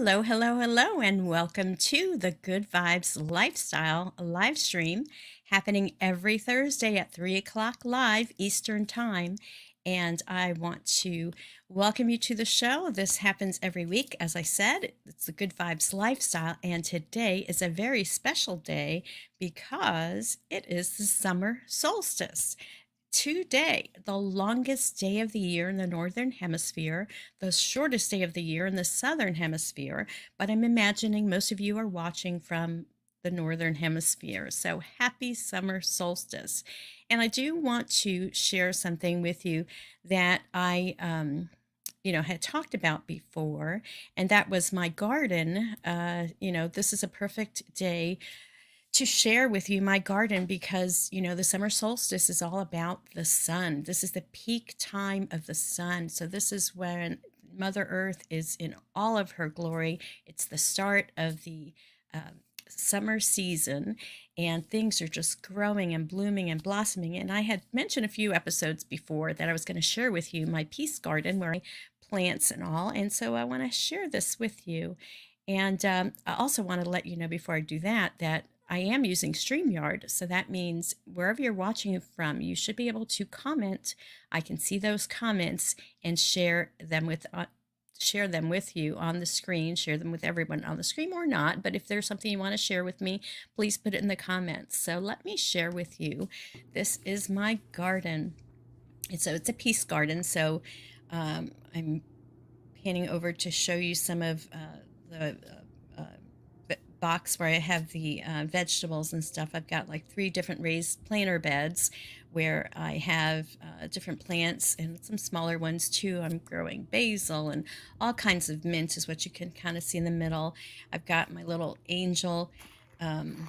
Hello, hello, hello, and welcome to the Good Vibes Lifestyle live stream happening every Thursday at 3 o'clock live Eastern Time. And I want to welcome you to the show. This happens every week. As I said, it's the Good Vibes Lifestyle, and today is a very special day because it is the summer solstice. Today, the longest day of the year in the Northern Hemisphere, the shortest day of the year in the Southern Hemisphere, but I'm imagining most of you are watching from the Northern Hemisphere. So happy summer solstice. And I do want to share something with you that I had talked about before, and that was my garden. This is a perfect day to share with you my garden because, the summer solstice is all about the sun. This is the peak time of the sun. So, this is when Mother Earth is in all of her glory. It's the start of the summer season, and things are just growing and blooming and blossoming. And I had mentioned a few episodes before that I was going to share with you my peace garden where I plants and all. And so, I want to share this with you. And I also want to let you know before I do that I am using StreamYard. So that means wherever you're watching from, you should be able to comment. I can see those comments and share them with you on the screen, share them with everyone on the screen or not. But if there's something you want to share with me, please put it in the comments. So let me share with you. This is my garden. It's a peace garden. So I'm panning over to show you some of the box where I have the vegetables and stuff. I've got like 3 different raised planter beds where I have different plants and some smaller ones too. I'm growing basil and all kinds of mint is what you can kind of see in the middle. I've got my little angel um,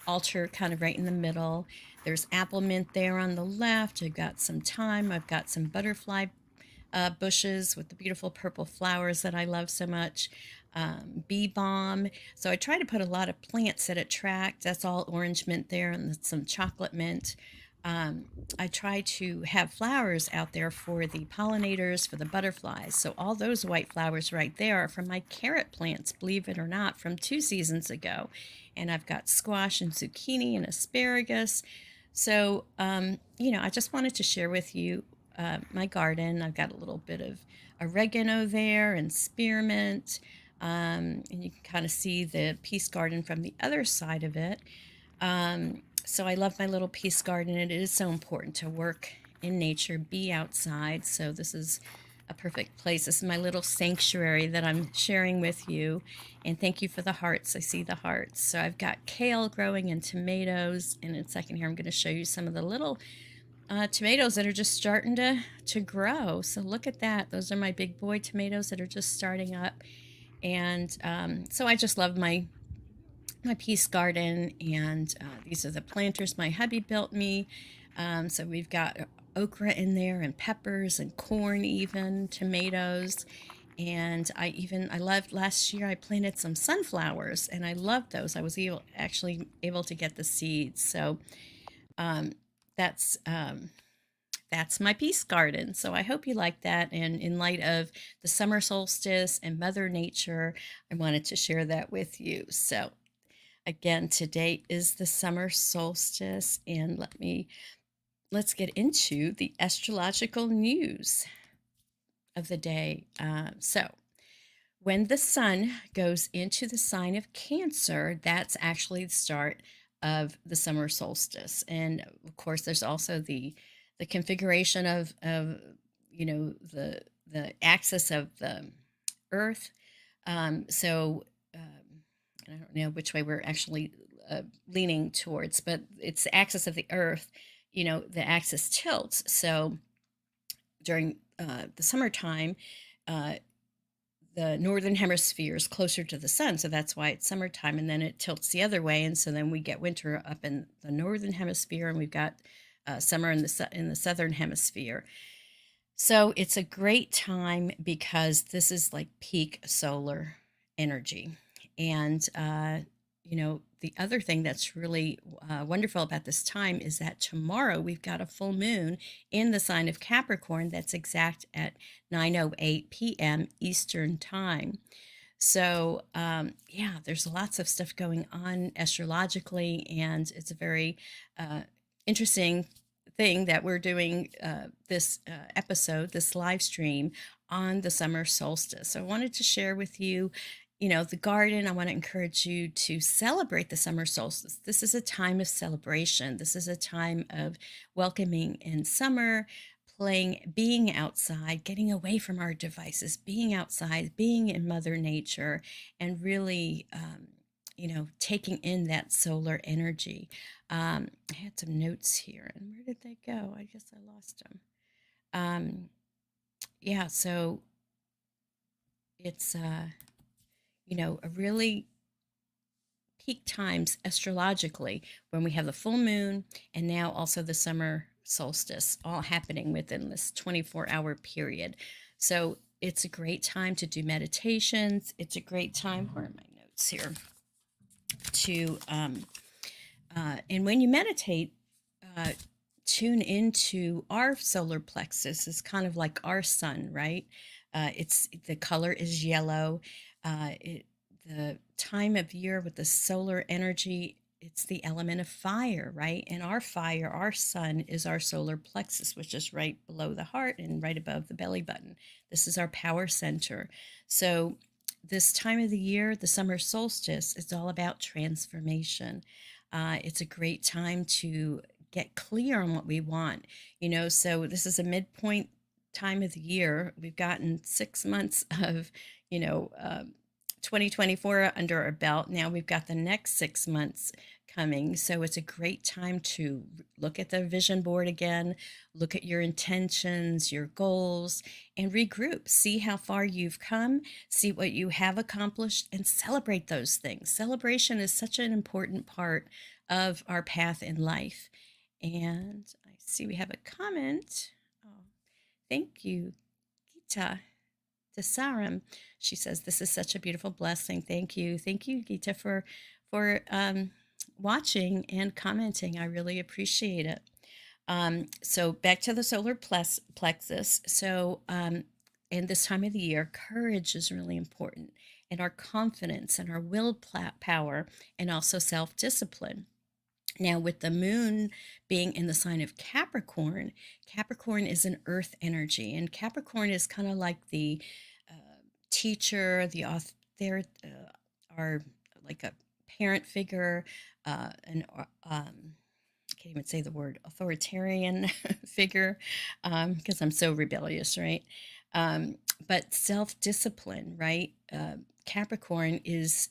altar kind of right in the middle. There's apple mint there on the left. I've got some thyme. I've got some butterfly bushes with the beautiful purple flowers that I love so much. Bee balm. So I try to put a lot of plants that attract. That's all orange mint there and some chocolate mint. Um, I try to have flowers out there for the pollinators, for the butterflies. So all those white flowers right there are from my carrot plants, believe it or not, from 2 seasons ago. And I've got squash and zucchini and asparagus. So, I just wanted to share with you my garden. I've got a little bit of oregano there and spearmint. And you can kind of see the peace garden from the other side of it. So I love my little peace garden. It is so important to work in nature, be outside. So this is a perfect place. This is my little sanctuary that I'm sharing with you. And thank you for the hearts. I see the hearts. So I've got kale growing and tomatoes. And in a second here, I'm going to show you some of the little tomatoes that are just starting to grow. So look at that. Those are my big boy tomatoes that are just starting up. And so I just love my peace garden. And these are the planters my hubby built me. So we've got okra in there and peppers and corn, even tomatoes. And I loved last year I planted some sunflowers and I loved those. I was actually able to get the seeds. So um, that's that's my peace garden. So I hope you like that. And in light of the summer solstice and Mother Nature, I wanted to share that with you. So again, today is the summer solstice, and let's get into the astrological news of the day. So when the sun goes into the sign of Cancer, that's actually the start of the summer solstice. And of course, there's also the configuration of the axis of the Earth. So I don't know which way we're actually leaning towards, but it's the axis of the Earth. The axis tilts. So during the summertime, uh, the northern hemisphere is closer to the sun, so that's why it's summertime, and then it tilts the other way, and so then we get winter up in the northern hemisphere, and we've got summer in the southern hemisphere. So it's a great time because this is like peak solar energy, and the other thing that's really wonderful about this time is that tomorrow we've got a full moon in the sign of Capricorn that's exact at 9:08 p.m. Eastern Time. So, yeah, there's lots of stuff going on astrologically, and it's a very uh, interesting thing that we're doing this episode, this live stream on the summer solstice. So, I wanted to share with you. The garden, I want to encourage you to celebrate the summer solstice. This is a time of celebration. This is a time of welcoming in summer, playing, being outside, getting away from our devices, being outside, being in Mother Nature, and really, taking in that solar energy. I had some notes here, and where did they go? I guess I lost them. Yeah, so it's, a really peak times astrologically when we have the full moon and now also the summer solstice all happening within this 24-hour period. So it's a great time to do meditations. It's a great time, where are my notes here, to and when you meditate, uh, tune into our solar plexus. Is kind of like our sun, right? It's the color is yellow. The time of year with the solar energy, it's the element of fire, right? And our fire, our sun, is our solar plexus, which is right below the heart and right above the belly button. This is our power center. So this time of the year, the summer solstice, is all about transformation. It's a great time to get clear on what we want. So this is a midpoint time of the year. We've gotten 6 months of, you know, uh, 2024 under our belt. Now we've got the next 6 months coming. So it's a great time to look at the vision board again, look at your intentions, your goals, and regroup. See how far you've come, see what you have accomplished, and celebrate those things. Celebration is such an important part of our path in life. And I see we have a comment. Oh, thank you, Gita Desaram. She says, "This is such a beautiful blessing. Thank you, Gita, for watching and commenting. I really appreciate it." So back to the solar plexus. So, in this time of the year, courage is really important, and our confidence and our power, and also self discipline. Now, with the moon being in the sign of Capricorn, Capricorn is an earth energy, and Capricorn is kind of like the teacher, the author, our like a parent figure, an I can't even say the word authoritarian figure because I'm so rebellious, right? Um, but self discipline, right? Capricorn is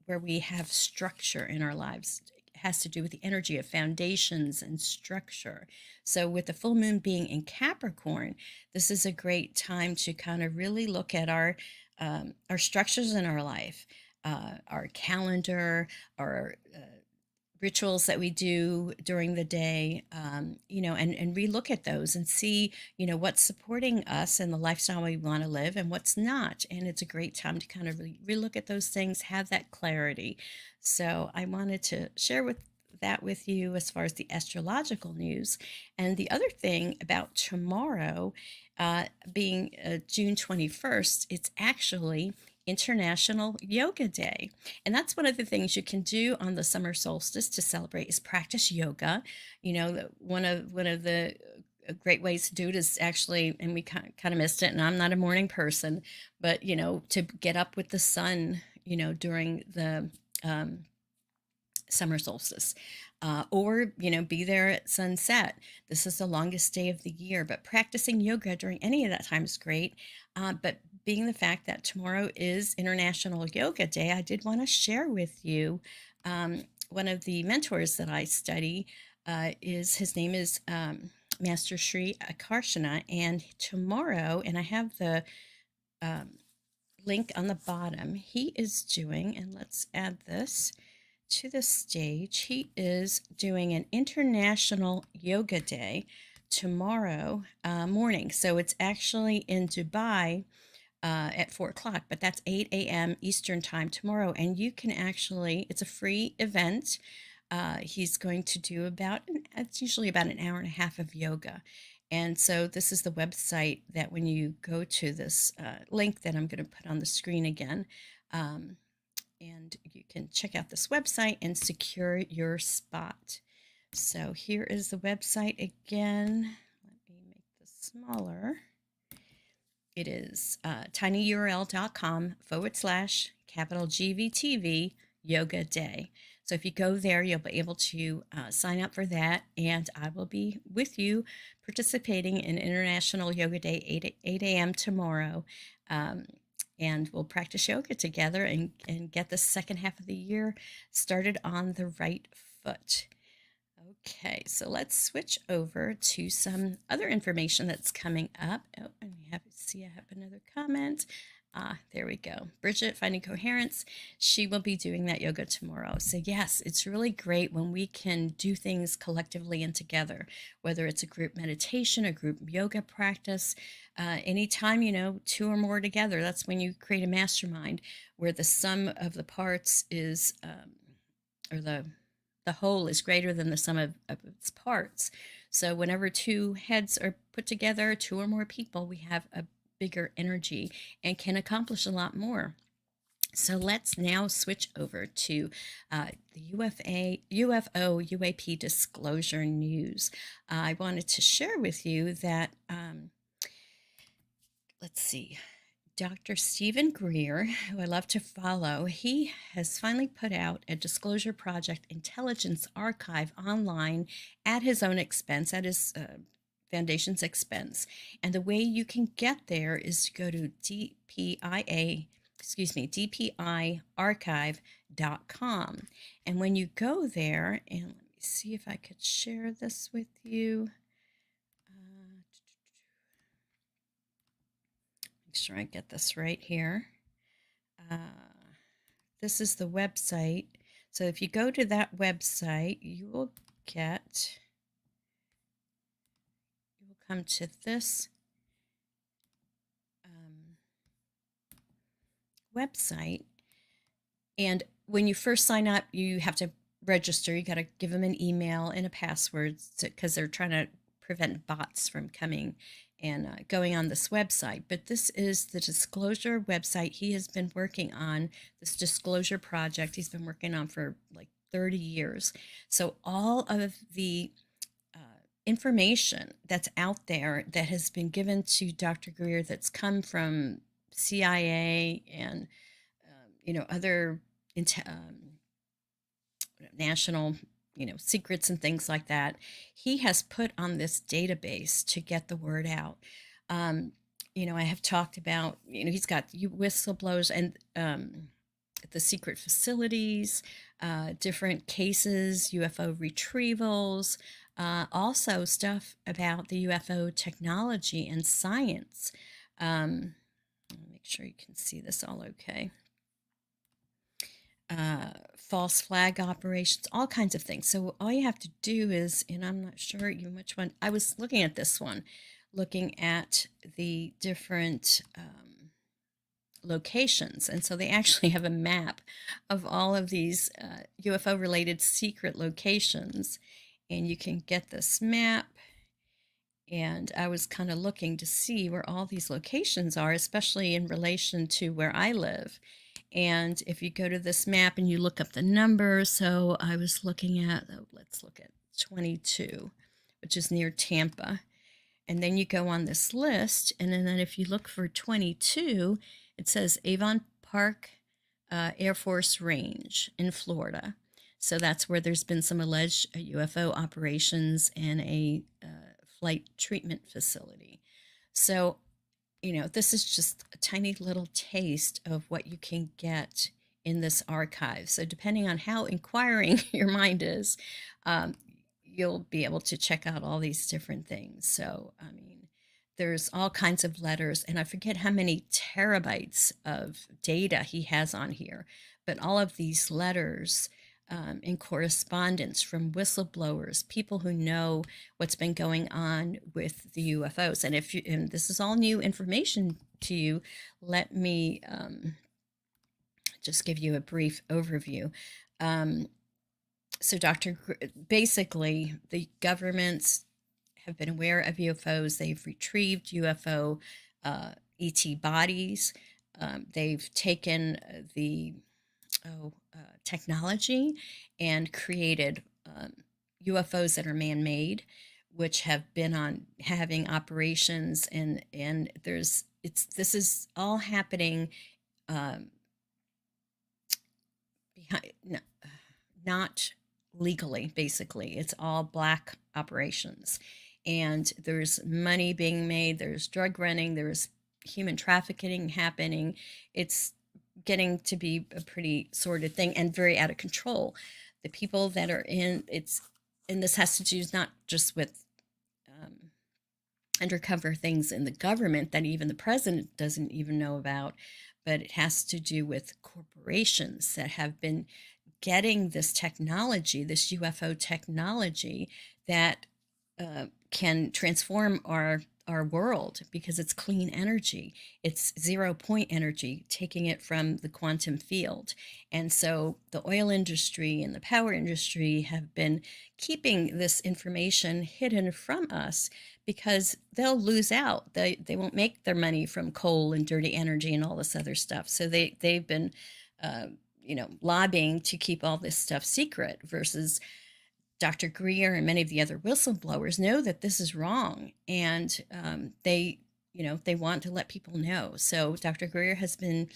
where we have structure in our lives. It has to do with the energy of foundations and structure. So, with the full moon being in Capricorn, this is a great time to kind of really look at our structures in our life, our calendar, our rituals that we do during the day, and relook at those and see, what's supporting us and the lifestyle we want to live and what's not. And it's a great time to kind of relook at those things, have that clarity. So I wanted to share that with you as far as the astrological news. And the other thing about tomorrow, being June 21st, it's actually International Yoga Day. And that's one of the things you can do on the summer solstice to celebrate is practice yoga. One of the great ways to do it is actually, and we kind of missed it, and I'm not a morning person, but to get up with the sun, during the summer solstice, or be there at sunset. This is the longest day of the year, but practicing yoga during any of that time is great. But being the fact that tomorrow is International Yoga Day, I did want to share with you one of the mentors that I study. His name is Master Sri Akarshana, and tomorrow, and I have the um, link on the bottom, he is doing, and let's add this to the stage. He is doing an International Yoga Day tomorrow morning. So it's actually in Dubai, at 4 o'clock, but that's 8 a.m. Eastern time tomorrow. And you can actually, it's a free event. He's going to do it's usually about an hour and a half of yoga. And so this is the website that when you go to this link that I'm going to put on the screen again, um, and you can check out this website and secure your spot. So here is the website again. Let me make this smaller. It is tinyurl.com/capital GVTV Yoga Day. So if you go there, you'll be able to sign up for that, and I will be with you participating in International Yoga Day 8 a.m. tomorrow. And we'll practice yoga together and get the second half of the year started on the right foot. Okay, so let's switch over to some other information that's coming up. Oh, and I have another comment. There we go. Bridget, Finding Coherence. She will be doing that yoga tomorrow. So yes, it's really great when we can do things collectively and together, whether it's a group meditation, a group yoga practice, anytime, two or more together, that's when you create a mastermind where the sum of the parts is, or the whole is greater than the sum of its parts. So whenever two heads are put together, two or more people, we have a bigger energy and can accomplish a lot more. So let's now switch over to the UFO UAP disclosure news. I wanted to share with you that, let's see, Dr. Stephen Greer, who I love to follow, he has finally put out a Disclosure Project Intelligence Archive online at his own expense, at his foundation's expense. And the way you can get there is to go to dpiarchive.com. And when you go there, and let me see if I could share this with you. Make sure I get this right here. This is the website. So if you go to that website, you will come to this website. And when you first sign up, you have to register. You got to give them an email and a password because they're trying to prevent bots from coming and going on this website. But this is the disclosure website he has been working on, this disclosure project he's been working on for like 30 years. So all of the information that's out there that has been given to Dr. Greer that's come from CIA and other national secrets and things like that, he has put on this database to get the word out. I have talked about, he's got whistleblowers and the secret facilities, different cases, UFO retrievals, also stuff about the UFO technology and science. Make sure you can see this all okay. False flag operations, all kinds of things. So all you have to do is, and I'm not sure even which one, I was looking at this one, looking at the different locations. And so they actually have a map of all of these UFO related secret locations. And you can get this map. And I was kind of looking to see where all these locations are, especially in relation to where I live. And if you go to this map and you look up the numbers, so I was looking at, let's look at 22, which is near Tampa. And then you go on this list, and then if you look for 22, it says Avon Park Air Force Range in Florida. So that's where there's been some alleged UFO operations and a flight treatment facility. So this is just a tiny little taste of what you can get in this archive. So depending on how inquiring your mind is, you'll be able to check out all these different things. So, there's all kinds of letters, and I forget how many terabytes of data he has on here, but all of these letters in correspondence from whistleblowers, people who know what's been going on with the UFOs. And if you, and this is all new information to you, let me just give you a brief overview. Um, so, basically, the governments have been aware of UFOs. They've retrieved UFO ET bodies. They've taken the technology and created UFOs that are man-made, which have been on having operations, and there's it's this is all happening um, behind not legally. Basically, it's all black operations, and there's money being made, there's drug running, there's human trafficking happening. It's getting to be a pretty sordid thing and very out of control. The people that are in it's and this has to do not just with um, undercover things in the government that even the president doesn't even know about, but it has to do with corporations that have been getting this technology, this UFO technology that can transform our world because it's clean energy. It's 0 point energy, taking it from the quantum field. And so the oil industry and the power industry have been keeping this information hidden from us because they'll lose out. They won't make their money from coal and dirty energy and all this other stuff. So they've been lobbying to keep all this stuff secret, versus Dr. Greer and many of the other whistleblowers know that this is wrong, and they want to let people know. So Dr. Greer has been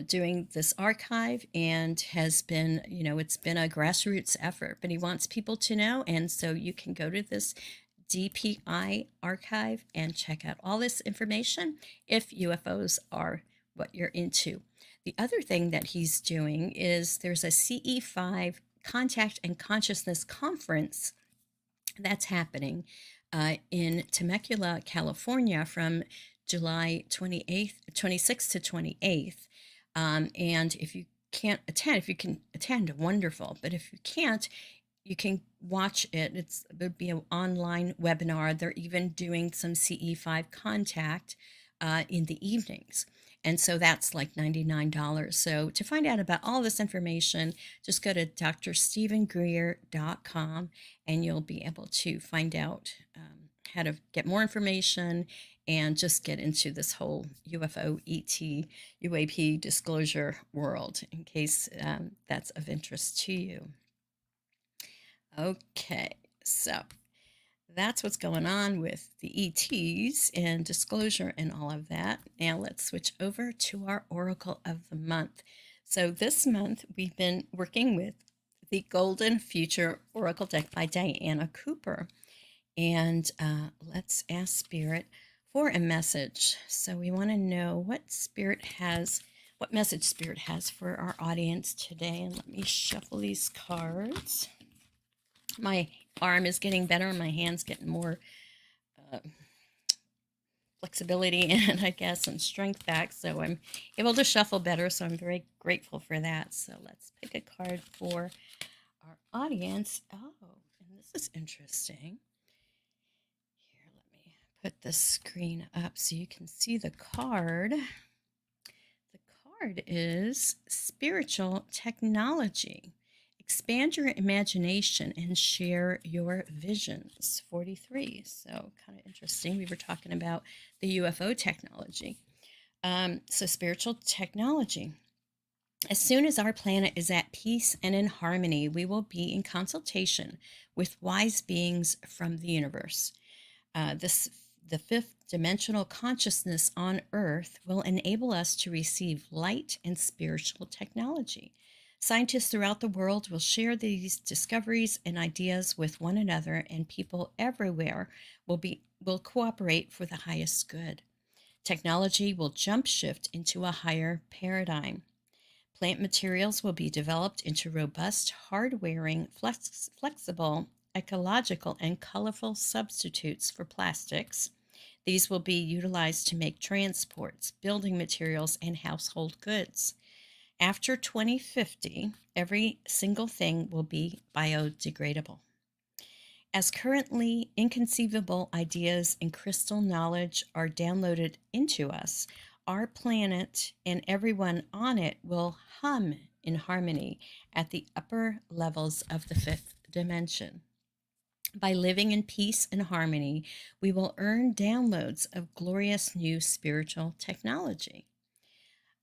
doing this archive and has been, it's been a grassroots effort, but he wants people to know. And so you can go to this DPI archive and check out all this information if UFOs are what you're into. The other thing that he's doing is there's a CE5 Contact and Consciousness Conference that's happening in Temecula, California from July 26th to 28th. And if you can't attend, if you can attend, wonderful. But if you can't, you can watch it. It'll be an online webinar. They're even doing some CE5 contact in the evenings. And so that's like $99. So to find out about all this information, just go to drstephengreer.com and you'll be able to find out how to get more information and just get into this whole UFO, ET, UAP disclosure world, in case that's of interest to you. Okay, so that's what's going on with the ETs and disclosure and all of that. Now let's switch over to our Oracle of the Month. So this month we've been working with the Golden Future Oracle deck by Diana Cooper. And let's ask Spirit for a message. So we want to know what message Spirit has for our audience today. And let me shuffle these cards. My arm is getting better and my hand's getting more flexibility and I guess and strength back, so I'm able to shuffle better, so I'm very grateful for that. So let's pick a card for our audience. Oh, and this is interesting. Here, let me put the screen up so you can see the card. The card is Spiritual Technology. Expand your imagination and share your visions. 43. So kind of interesting. We were talking about the UFO technology. So spiritual technology. As soon as our planet is at peace and in harmony, we will be in consultation with wise beings from the universe. The fifth dimensional consciousness on Earth will enable us to receive light and spiritual technology. Scientists throughout the world will share these discoveries and ideas with one another, and people everywhere will cooperate for the highest good. Technology will jump shift into a higher paradigm. Plant materials will be developed into robust, hard-wearing, flexible, ecological, and colorful substitutes for plastics. These will be utilized to make transports, building materials, and household goods. After 2050, every single thing will be biodegradable. As currently inconceivable ideas and crystal knowledge are downloaded into us, our planet and everyone on it will hum in harmony at the upper levels of the fifth dimension. By living in peace and harmony, we will earn downloads of glorious new spiritual technology.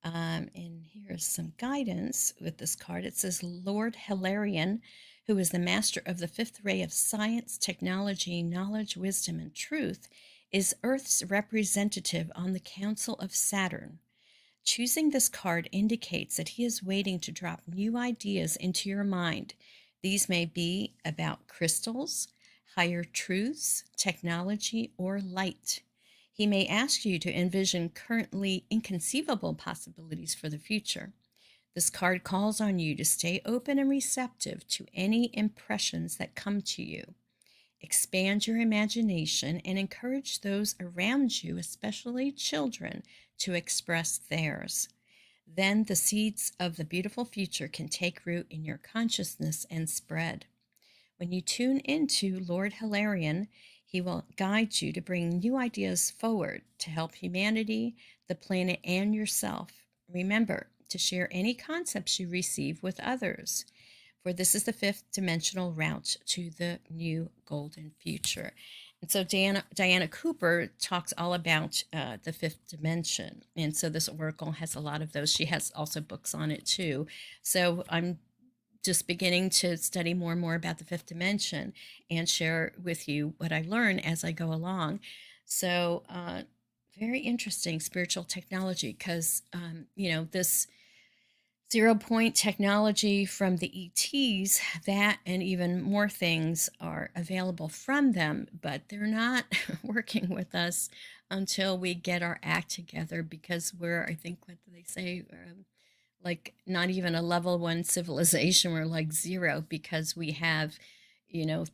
And here's some guidance with this card. It says, Lord Hilarion, who is the master of the fifth ray of science, technology, knowledge, wisdom, and truth, is Earth's representative on the Council of Saturn. Choosing this card indicates that he is waiting to drop new ideas into your mind. These may be about crystals, higher truths, technology, or light. He may ask you to envision currently inconceivable possibilities for the future. This card calls on you to stay open and receptive to any impressions that come to you. Expand your imagination and encourage those around you, especially children, to express theirs. Then the seeds of the beautiful future can take root in your consciousness and spread. When you tune into Lord Hilarion, he will guide you to bring new ideas forward to help humanity, the planet, and yourself. Remember to share any concepts you receive with others, for this is the fifth dimensional route to the new golden future. And so Diana Cooper talks all about the fifth dimension. And so this oracle has a lot of those. She has also books on it too. So I'm just beginning to study more and more about the fifth dimension and share with you what I learn as I go along. So, very interesting spiritual technology because, this 0 point technology from the ETs, that and even more things are available from them, but they're not working with us until we get our act together because we're, I think, what do they say? Like not even a level 1 civilization. We're like zero because we have,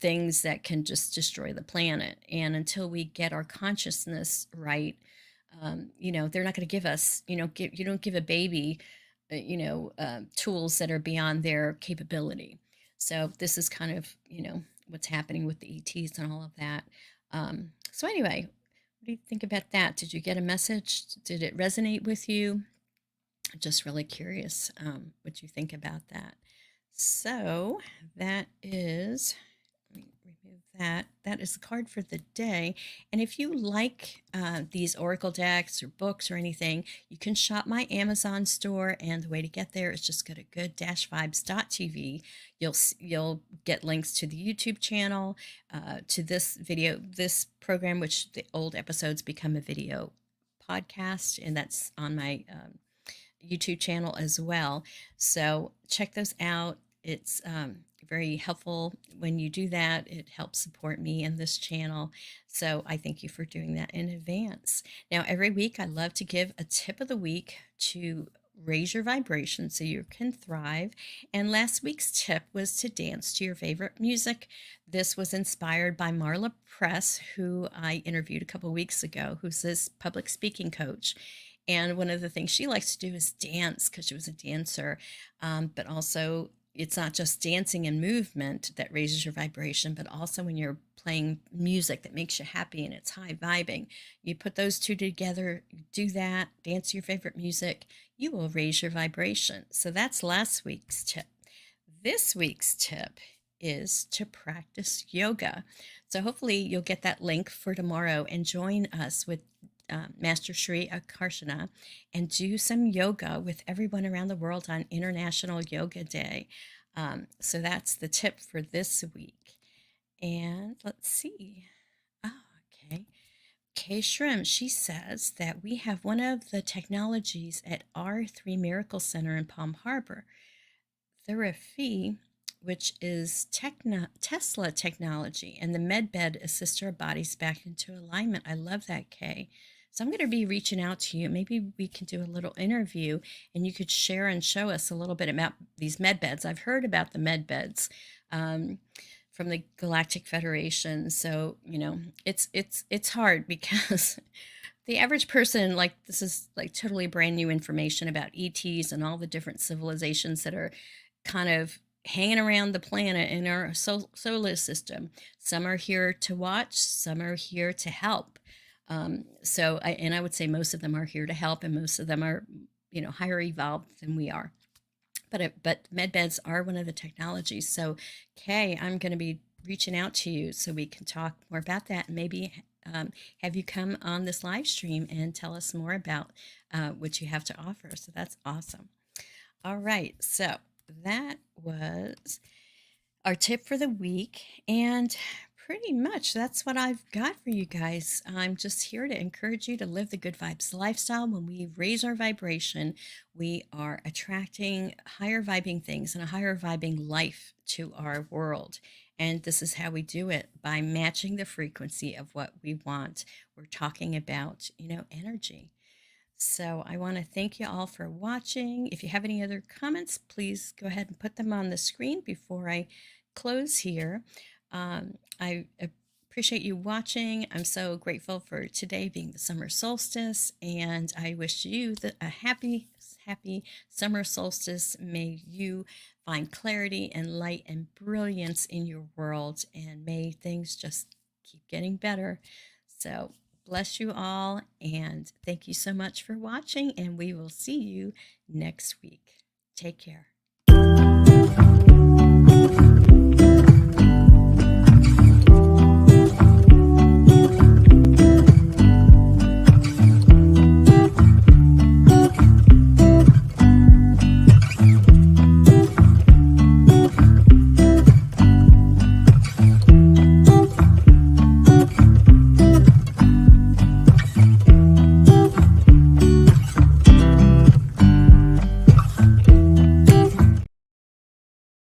things that can just destroy the planet. And until we get our consciousness right, they're not going to give us, you don't give a baby tools that are beyond their capability. So this is kind of, what's happening with the ETs and all of that. So anyway, what do you think about that? Did you get a message? Did it resonate with you? Just really curious what you think about that. So that is, let me remove that. That is the card for the day. And if you like these oracle decks or books or anything, you can shop my Amazon store. And the way to get there is just go to good-vibes.tv. You'll get links to the YouTube channel, to this video, this program, which the old episodes become a video podcast, and that's on my YouTube channel as well. So check those out. It's very helpful when you do that. It helps support me and this channel. So I thank you for doing that in advance. Now, every week I love to give a tip of the week to raise your vibration so you can thrive. And last week's tip was to dance to your favorite music. This was inspired by Marla Press, who I interviewed a couple weeks ago, who's this public speaking coach. And one of the things she likes to do is dance because she was a dancer. But also, it's not just dancing and movement that raises your vibration, but also when you're playing music that makes you happy and it's high vibing. You put those two together, do that, dance your favorite music, you will raise your vibration. So that's last week's tip. This week's tip is to practice yoga. So hopefully you'll get that link for tomorrow and join us with Master Shri Akarshana and do some yoga with everyone around the world on International Yoga Day. So that's the tip for this week. And let's see. Oh, okay. Kay Shrim, she says that we have one of the technologies at R3 Miracle Center in Palm Harbor, therapy, which is Tesla technology, and the MedBed assists our bodies back into alignment. I love that, Kay. So I'm going to be reaching out to you. Maybe we can do a little interview and you could share and show us a little bit about these med beds. I've heard about the med beds from the Galactic Federation. So, it's hard because The average person, like, this is like totally brand new information about ETs and all the different civilizations that are kind of hanging around the planet in our solar system. Some are here to watch, some are here to help. And I would say most of them are here to help, and most of them are, higher evolved than we are. But med beds are one of the technologies. So, Kay, I'm going to be reaching out to you so we can talk more about that, and maybe have you come on this live stream and tell us more about what you have to offer. So that's awesome. All right, so that was our tip for the week, and pretty much that's what I've got for you guys. I'm just here to encourage you to live the good vibes lifestyle. When we raise our vibration, we are attracting higher vibing things and a higher vibing life to our world. And this is how we do it, by matching the frequency of what we want. We're talking about, energy. So I want to thank you all for watching. If you have any other comments, please go ahead and put them on the screen before I close here. I appreciate you watching. I'm so grateful for today being the summer solstice, and I wish you a happy, happy summer solstice. May you find clarity and light and brilliance in your world, and may things just keep getting better. So bless you all, and thank you so much for watching, and we will see you next week. Take care.